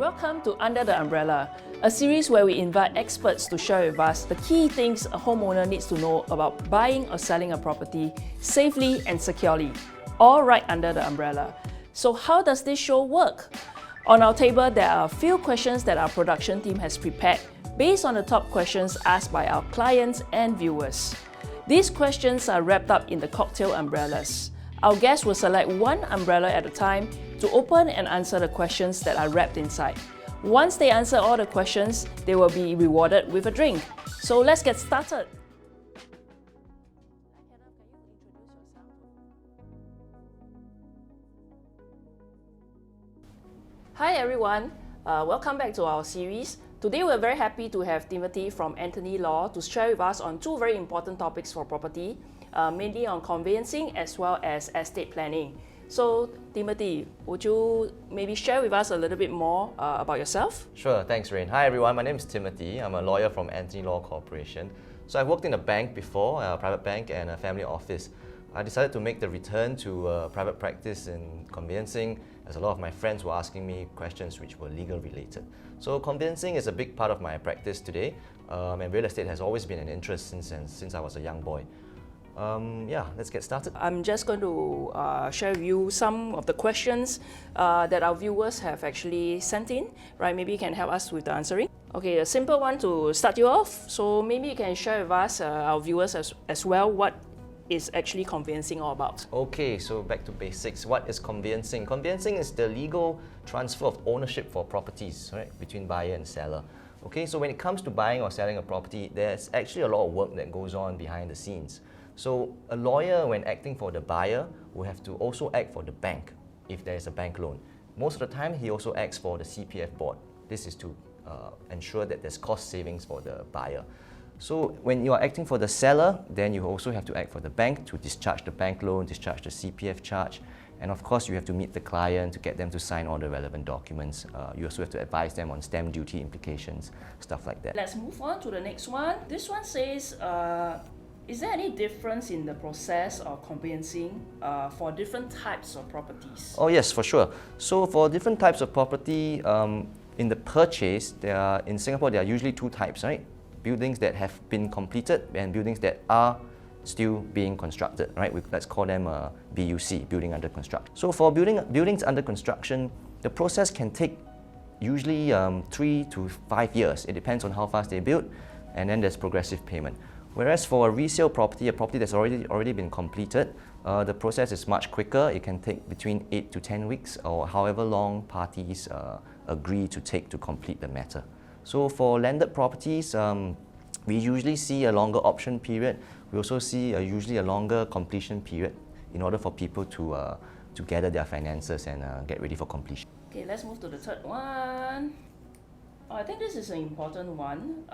Welcome to Under the Umbrella, a series where we invite experts to share with us the key things a homeowner needs to know about buying or selling a property safely and securely, all right under the umbrella. So how does this show work? On our table, there are a few questions that our production team has prepared based on the top questions asked by our clients and viewers. These questions are wrapped up in the cocktail umbrellas. Our guests will select one umbrella at a time to open and answer the questions that are wrapped inside. Once they answer all the questions, they will be rewarded with a drink. So let's get started. Hi everyone, welcome back to our series. Today we're very happy to have Timothy from Anthony Law to share with us on two very important topics for property, mainly on conveyancing as well as estate planning. So Timothy, would you maybe share with us a little bit more about yourself? Sure, thanks Rain. Hi everyone, my name is Timothy. I'm a lawyer from Anthony Law Corporation. So I've worked in a bank before, a private bank and a family office. I decided to make the return to private practice in conveyancing as a lot of my friends were asking me questions which were legal related. So conveyancing is a big part of my practice today, and real estate has always been an interest since I was a young boy. Yeah, let's get started. I'm just going to share with you some of the questions that our viewers have actually sent in, right? Maybe you can help us with the answering. Okay, a simple one to start you off. So maybe you can share with us, our viewers as well, what is actually conveyancing all about? Okay, so back to basics. What is conveyancing? Conveyancing is the legal transfer of ownership for properties, right, between buyer and seller. Okay, so when it comes to buying or selling a property, there's actually a lot of work that goes on behind the scenes. So a lawyer, when acting for the buyer, will have to also act for the bank if there is a bank loan. Most of the time, he also acts for the CPF board. This is to ensure that there's cost savings for the buyer. So when you are acting for the seller, then you also have to act for the bank to discharge the bank loan, discharge the CPF charge, and of course you have to meet the client to get them to sign all the relevant documents. You also have to advise them on stamp duty implications, stuff like that. Let's move on to the next one. This one says, is there any difference in the process of conveyancing for different types of properties? Oh yes, for sure. So for different types of property, in the purchase, in Singapore there are usually two types, right? Buildings that have been completed and buildings that are still being constructed, right? Let's call them BUC, building under construction. So for buildings under construction, the process can take usually 3 to 5 years. It depends on how fast they build, and then there's progressive payment. Whereas for a resale property, a property that's already been completed, the process is much quicker. It can take between 8 to 10 weeks or however long parties agree to take to complete the matter. So for landed properties, we usually see a longer option period. We also see usually a longer completion period in order for people to gather their finances and get ready for completion. Okay, let's move to the third one. I think this is an important one.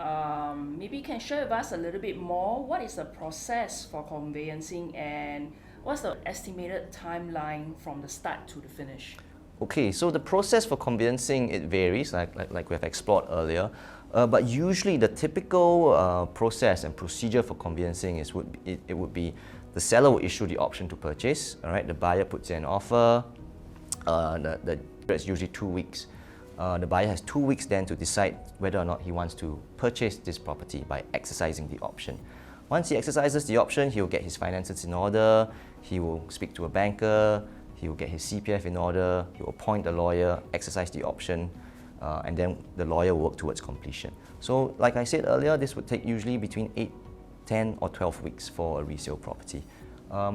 Maybe you can share with us a little bit more. What is the process for conveyancing and what's the estimated timeline from the start to the finish? Okay, so the process for conveyancing, it varies, like we have explored earlier. But usually the typical process and procedure for conveyancing would be the seller will issue the option to purchase, all right? The buyer puts in an offer, it's usually 2 weeks. The buyer has 2 weeks then to decide whether or not he wants to purchase this property by exercising the option. Once he exercises the option, he will get his finances in order, he will speak to a banker, he will get his CPF in order, he will appoint a lawyer, exercise the option, and then the lawyer will work towards completion. So like I said earlier, this would take usually between 8, 10 or 12 weeks for a resale property.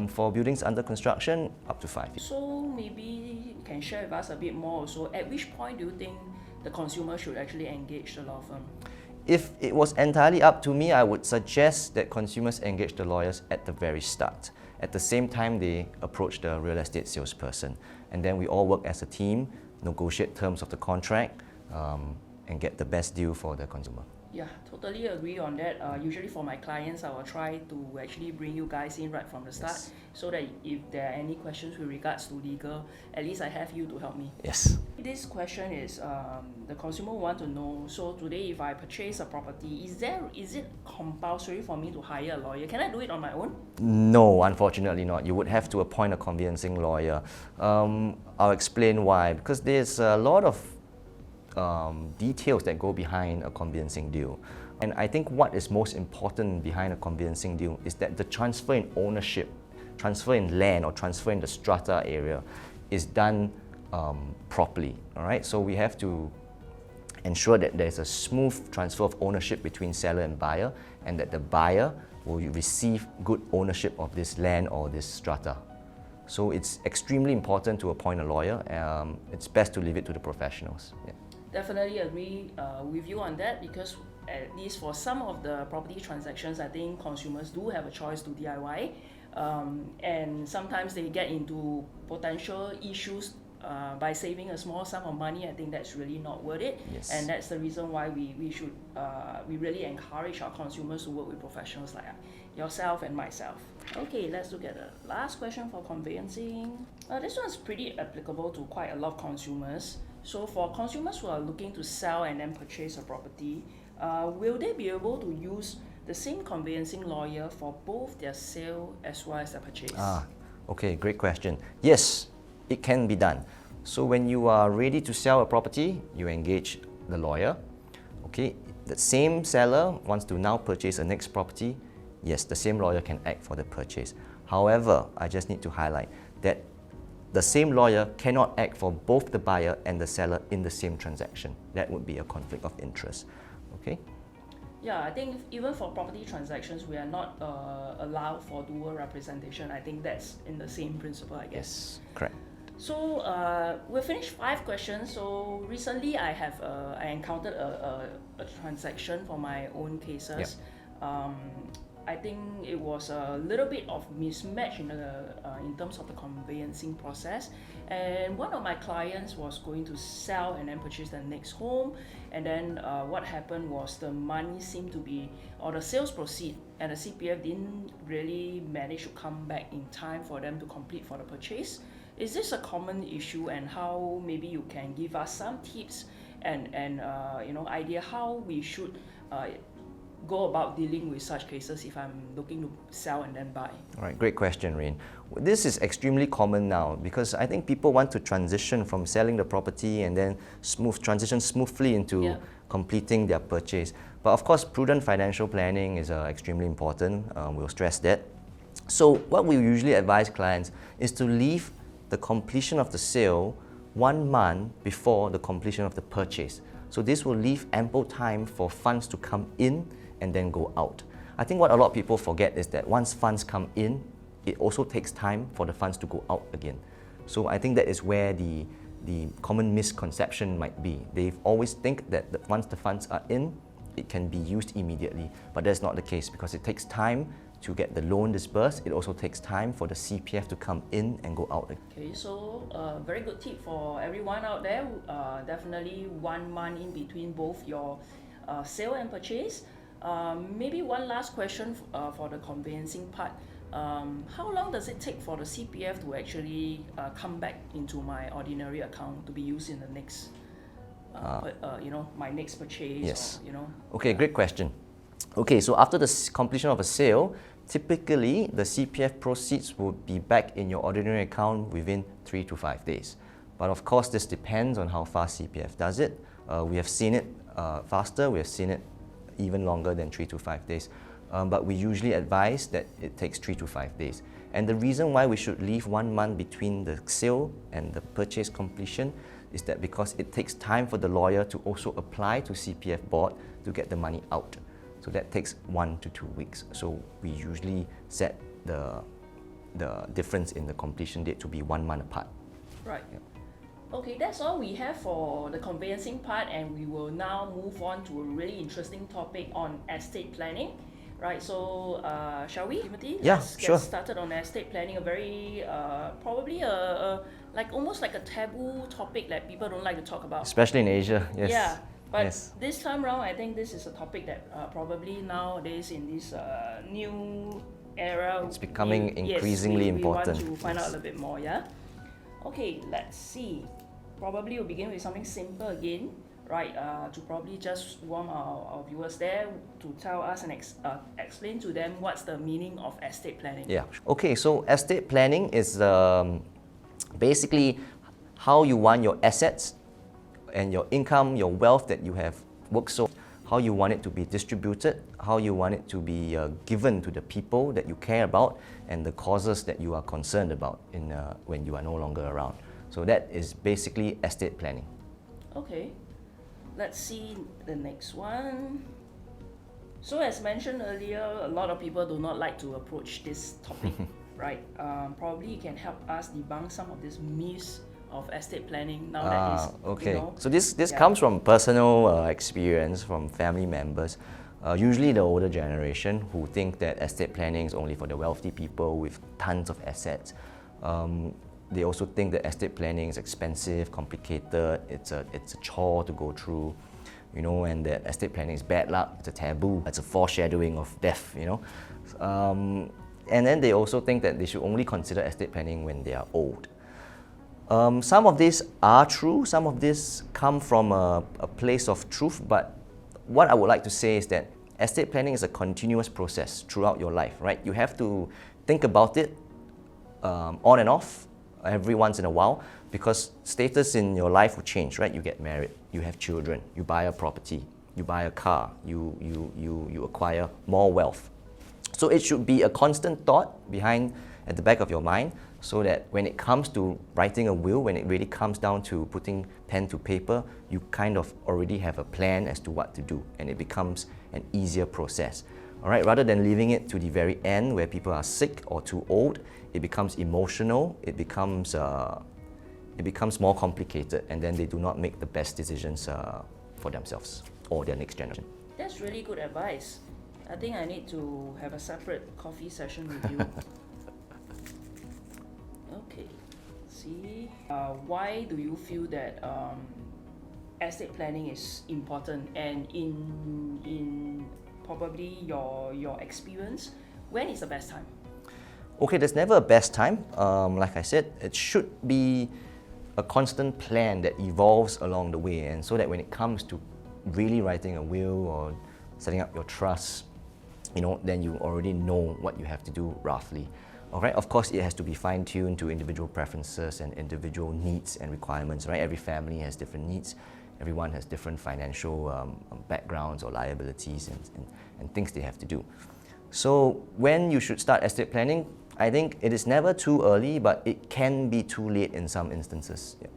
For buildings under construction, up to 5 years. So maybe you can share with us a bit more also. At which point do you think the consumer should actually engage the law firm? If it was entirely up to me, I would suggest that consumers engage the lawyers at the very start. At the same time, they approach the real estate salesperson. And then we all work as a team, negotiate terms of the contract, and get the best deal for the consumer. Yeah, totally agree on that. Usually for my clients, I will try to actually bring you guys in right from the start, yes, so that if there are any questions with regards to legal, at least I have you to help me. Yes. This question is, the consumer want to know, so today if I purchase a property, is it compulsory for me to hire a lawyer? Can I do it on my own? No, unfortunately not. You would have to appoint a conveyancing lawyer. I'll explain why. Because there's a lot of details that go behind a conveyancing deal. And I think what is most important behind a conveyancing deal is that the transfer in ownership, transfer in land or transfer in the strata area is done properly, all right? So we have to ensure that there's a smooth transfer of ownership between seller and buyer, and that the buyer will receive good ownership of this land or this strata. So it's extremely important to appoint a lawyer. It's best to leave it to the professionals. Yeah. Definitely agree with you on that, because at least for some of the property transactions, I think consumers do have a choice to DIY, and sometimes they get into potential issues by saving a small sum of money. I think that's really not worth it. Yes. And that's the reason why we really encourage our consumers to work with professionals like yourself and myself. Okay, let's look at the last question for conveyancing. This one's pretty applicable to quite a lot of consumers. So for consumers who are looking to sell and then purchase a property, will they be able to use the same conveyancing lawyer for both their sale as well as their purchase? Okay, great question. Yes, it can be done. So when you are ready to sell a property, you engage the lawyer. Okay, the same seller wants to now purchase a next property. Yes, the same lawyer can act for the purchase. However, I just need to highlight that the same lawyer cannot act for both the buyer and the seller in the same transaction. That would be a conflict of interest. Okay? Yeah, I think even for property transactions, we are not allowed for dual representation. I think that's in the same principle, I guess. Yes, correct. So we've finished 5 questions. So recently I encountered a transaction for my own cases. Yep. I think it was a little bit of mismatch in terms of the conveyancing process. And one of my clients was going to sell and then purchase the next home. And then what happened was the money seemed to be, or the sales proceed, and the CPF didn't really manage to come back in time for them to complete for the purchase. Is this a common issue, and how maybe you can give us some tips and idea how we should go about dealing with such cases if I'm looking to sell and then buy? All right, great question, Rain. This is extremely common now because I think people want to transition from selling the property and then transition smoothly into completing their purchase. But of course, prudent financial planning is extremely important. We'll stress that. So what we usually advise clients is to leave the completion of the sale 1 month before the completion of the purchase. So this will leave ample time for funds to come in and then go out. I think what a lot of people forget is that once funds come in, it also takes time for the funds to go out again. So I think that is where the common misconception might be. They always think that once the funds are in, it can be used immediately. But that's not the case because it takes time to get the loan disbursed. It also takes time for the CPF to come in and go out. Okay, so very good tip for everyone out there. Definitely 1 month in between both your sale and purchase. Maybe one last question for the conveyancing part. How long does it take for the CPF to actually come back into my ordinary account to be used in the next, my next purchase? Yes. Or, Okay, great question. Okay, so after the completion of a sale, typically the CPF proceeds will be back in your ordinary account within 3 to 5 days. But of course, this depends on how fast CPF does it. We have seen it faster, we have seen it even longer than 3 to 5 days. But we usually advise that it takes 3 to 5 days. And the reason why we should leave 1 month between the sale and the purchase completion is that because it takes time for the lawyer to also apply to CPF board to get the money out. So that takes 1 to 2 weeks. So we usually set the difference in the completion date to be 1 month apart. Right. Yeah. Okay, that's all we have for the conveyancing part, and we will now move on to a really interesting topic on estate planning. Right, so shall we, Timothy? Yeah, Let's sure. get started on estate planning, a very, probably almost like a taboo topic that people don't like to talk about. Especially in Asia, yes. Yeah, but yes. This time around, I think this is a topic that probably nowadays in this new era, it's becoming increasingly important. We want to find out a little bit more, yeah? Okay, let's see. Probably we'll begin with something simple again, right? To probably just warm our viewers there to tell us and explain to them what's the meaning of estate planning. Yeah. Okay, so estate planning is basically how you want your assets and your income, your wealth that you have worked so, how you want it to be distributed, how you want it to be given to the people that you care about, and the causes that you are concerned about when you are no longer around. So that is basically estate planning. Okay, let's see the next one. So as mentioned earlier, a lot of people do not like to approach this topic, right? Probably you can help us debunk some of these myths of estate planning now that is, okay. you know. So this comes from personal experience from family members, usually the older generation who think that estate planning is only for the wealthy people with tons of assets. They also think that estate planning is expensive, complicated, it's a chore to go through, you know, and that estate planning is bad luck, it's a taboo, it's a foreshadowing of death, you know. And then they also think that they should only consider estate planning when they are old. Some of these are true, some of these come from a place of truth, but what I would like to say is that estate planning is a continuous process throughout your life, right? You have to think about it on and off every once in a while, because status in your life will change, right? You get married, you have children, you buy a property, you buy a car, you acquire more wealth. So it should be a constant thought at the back of your mind, so that when it comes to writing a will, when it really comes down to putting pen to paper, you kind of already have a plan as to what to do, and it becomes an easier process. All right, rather than leaving it to the very end where people are sick or too old, it becomes emotional, it becomes more complicated, and then they do not make the best decisions for themselves or their next generation. That's really good advice. I think I need to have a separate coffee session with you. Okay, see. Why do you feel that estate planning is important, and in probably your experience, when is the best time? Okay, there's never a best time. Like I said, it should be a constant plan that evolves along the way, and so that when it comes to really writing a will or setting up your trust, you know, then you already know what you have to do roughly. All right, of course, it has to be fine-tuned to individual preferences and individual needs and requirements, right? Every family has different needs. Everyone has different financial backgrounds or liabilities and things they have to do. So when you should start estate planning, I think it is never too early, but it can be too late in some instances. Yeah.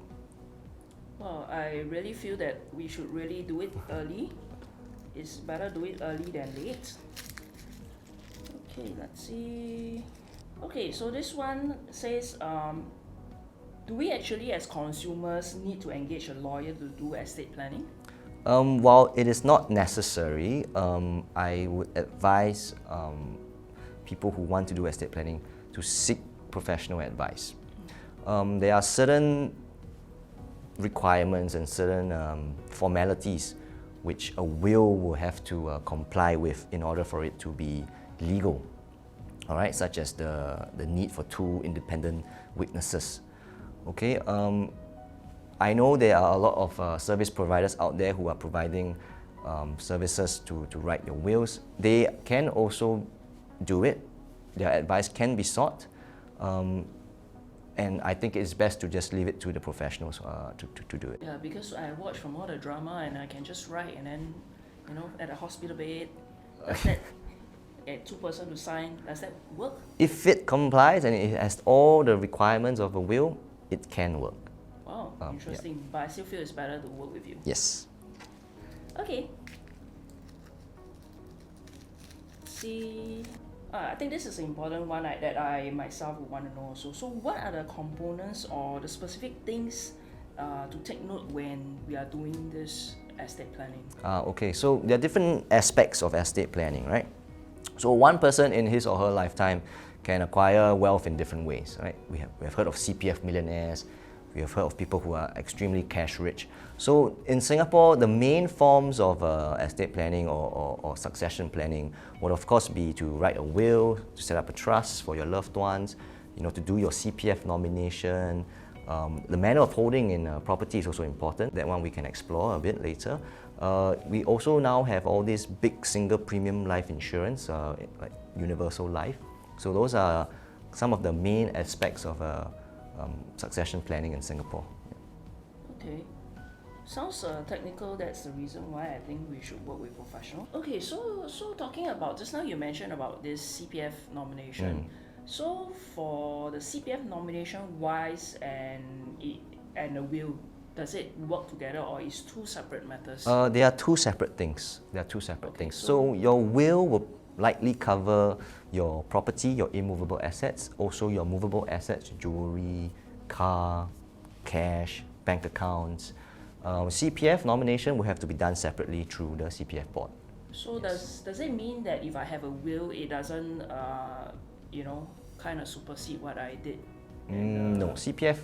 Well, I really feel that we should really do it early. It's better do it early than late. Okay, let's see. Okay, so this one says, do we actually as consumers need to engage a lawyer to do estate planning? While it is not necessary, I would advise people who want to do estate planning to seek professional advice. There are certain requirements and certain formalities which a will have to comply with in order for it to be legal. All right, such as the need for two independent witnesses. Okay, I know there are a lot of service providers out there who are providing services to write your wills. They can also do it. Their advice can be sought. And I think it's best to just leave it to the professionals to do it. Yeah, because I watch from all the drama and I can just write and then, you know, at a hospital bed, does that get two person to sign, does that work? If it complies and it has all the requirements of a will, it can work. Wow, interesting. Yeah. But I still feel it's better to work with you. Yes. Okay. See, I think this is an important one that I myself would want to know also. So what are the components or the specific things to take note when we are doing this estate planning? Okay, so there are different aspects of estate planning, right? So one person in his or her lifetime can acquire wealth in different ways, right? We have heard of CPF millionaires, we have heard of people who are extremely cash rich. So in Singapore, the main forms of estate planning or succession planning would of course be to write a will, to set up a trust for your loved ones, you know, to do your CPF nomination. The manner of holding in property is also important. That one we can explore a bit later. We also now have all this big single premium life insurance, like universal life. So those are some of the main aspects of succession planning in Singapore. Okay. Sounds technical. That's the reason why I think we should work with professional. Okay, so talking about just now you mentioned about this CPF nomination. So for the CPF nomination wise and the will, does it work together or is two separate matters? They are two separate things. So your will likely cover your property, your immovable assets, also your movable assets, jewelry, car, cash, bank accounts. CPF nomination will have to be done separately through the CPF board. So does it mean that if I have a will, it doesn't kind of supersede what I did? No, CPF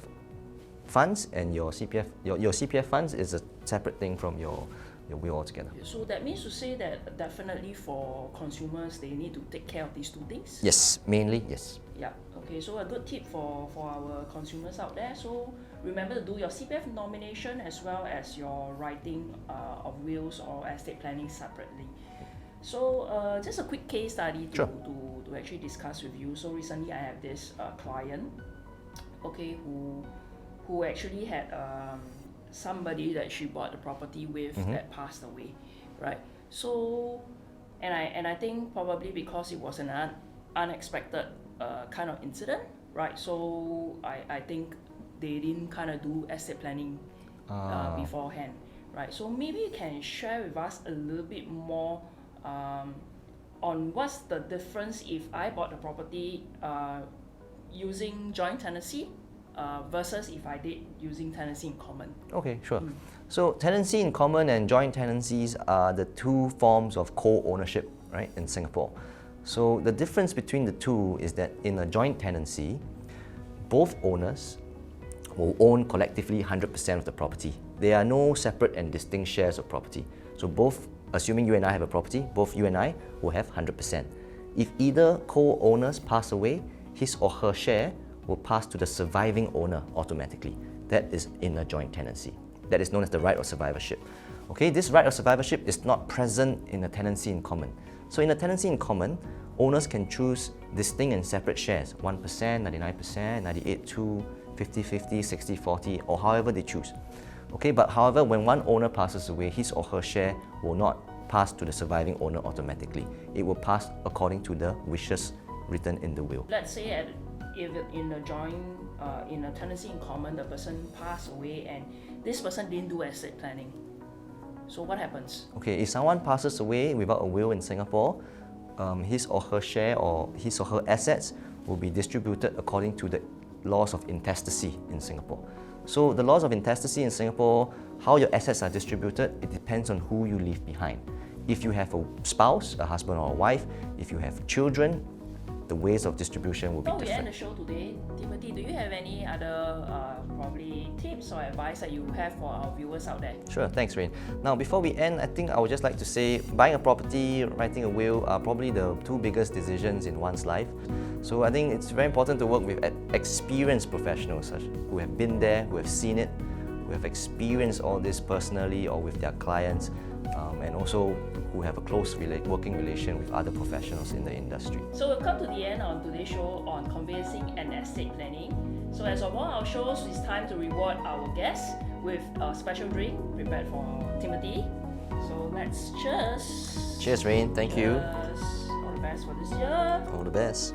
funds and your CPF funds is a separate thing from your will altogether. So that means to say that definitely for consumers, they need to take care of these two things? Yes, mainly, yes. Yeah, okay, so a good tip for our consumers out there. So remember to do your CPF nomination as well as your writing of wills or estate planning separately. So just a quick case study to actually discuss with you. So recently I have this client, okay, who actually had somebody that she bought the property with that passed away, right? So, and I think probably because it was an unexpected kind of incident, right? So I think they didn't kind of do estate planning beforehand, right? So maybe you can share with us a little bit more on what's the difference if I bought the property using joint tenancy versus if I did using tenancy in common. Okay, sure. So tenancy in common and joint tenancies are the two forms of co-ownership, right, in Singapore. So the difference between the two is that in a joint tenancy, both owners will own collectively 100% of the property. There are no separate and distinct shares of property. So both, assuming you and I have a property, both you and I will have 100%. If either co-owners pass away, his or her share will pass to the surviving owner automatically. That is in a joint tenancy. That is known as the right of survivorship. Okay, this right of survivorship is not present in a tenancy in common. So in a tenancy in common, owners can choose distinct and separate shares, 1%, 99%, 98.2%, 50-50, 60-40, or however they choose. Okay, but however, when one owner passes away, his or her share will not pass to the surviving owner automatically. It will pass according to the wishes written in the will. Let's say if in a joint, in a tenancy in common, the person passed away and this person didn't do estate planning. So what happens? Okay, if someone passes away without a will in Singapore, his or her share or his or her assets will be distributed according to the laws of intestacy in Singapore. So the laws of intestacy in Singapore, how your assets are distributed, it depends on who you leave behind. If you have a spouse, a husband or a wife, if you have children, the ways of distribution will be different. Before we end the show today, Timothy, do you have any other probably tips or advice that you have for our viewers out there? Sure, thanks Rain. Now before we end, I think I would just like to say buying a property, writing a will are probably the two biggest decisions in one's life. So I think it's very important to work with experienced professionals who have been there, who have seen it, who have experienced all this personally or with their clients, and also who have a close working relation with other professionals in the industry. So we've come to the end on today's show on conveyancing and estate planning. So as of all our shows, it's time to reward our guests with a special drink prepared for Timothy. So let's cheers. Cheers, Rain. Thank you. All the best for this year. All the best.